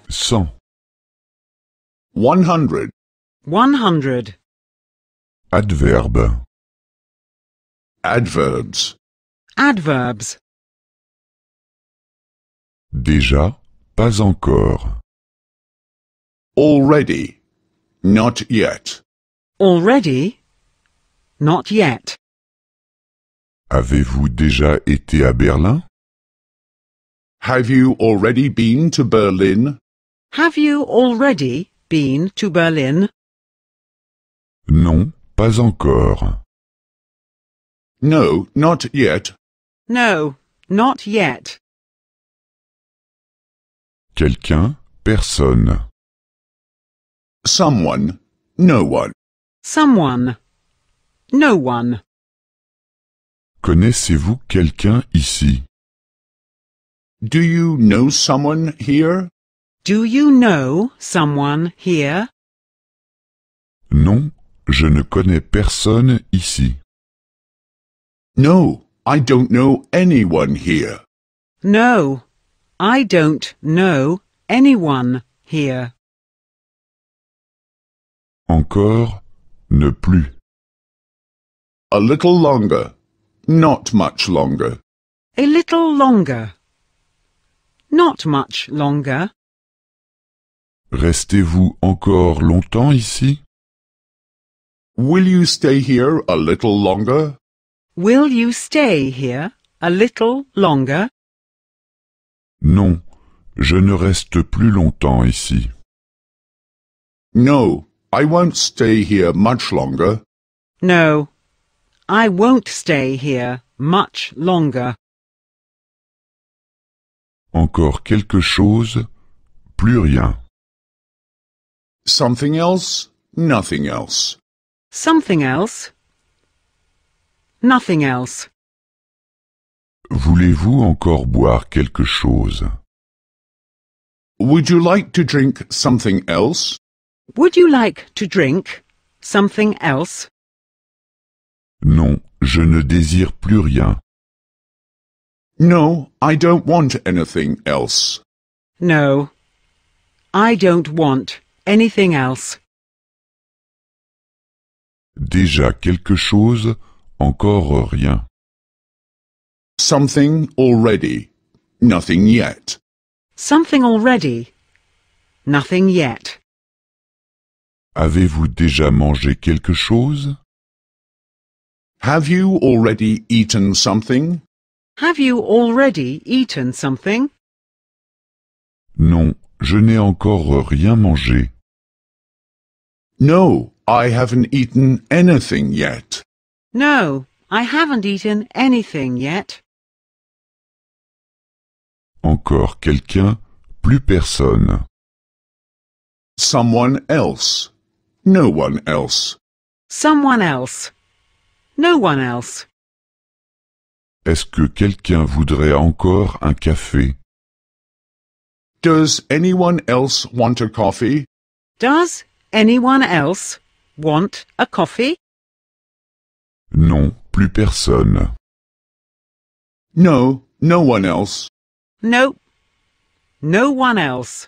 100. 100. 100. Adverbe. Adverbs. Adverbs. Déjà, pas encore. Already. Not yet. Already. Not yet. Avez-vous déjà été à Berlin? Have you already been to Berlin? Have you already been to Berlin? Non, pas encore. No, not yet. No, not yet. Quelqu'un, personne. Someone, no one. Someone. No one. Connaissez-vous quelqu'un ici? Do you know someone here? Do you know someone here? Non, je ne connais personne ici. No, I don't know anyone here. No, I don't know anyone here. Encore, ne plus. A little longer. Not much longer. A little longer. Not much longer. Restez-vous encore longtemps ici? Will you stay here a little longer? Will you stay here a little longer? Non, je ne reste plus longtemps ici. No, I won't stay here much longer. No, I won't stay here much longer. Encore quelque chose, plus rien. Something else, nothing else. Something else. Nothing else. Voulez-vous encore boire quelque chose? Would you like to drink something else? Would you like to drink something else? Non, je ne désire plus rien. No, I don't want anything else. No, I don't want anything else. Déjà quelque chose, encore rien. Something already, nothing yet. Something already. Nothing yet. Avez-vous déjà mangé quelque chose? Have you already eaten something? Have you already eaten something? Non, je n'ai encore rien mangé. No, I haven't eaten anything yet. No, I haven't eaten anything yet. Encore quelqu'un, plus personne. Someone else. No one else. Someone else. No one else. Est-ce que quelqu'un voudrait encore un café? Does anyone else want a coffee? Does anyone else want a coffee? Non, plus personne. No, no one else. No. No one else.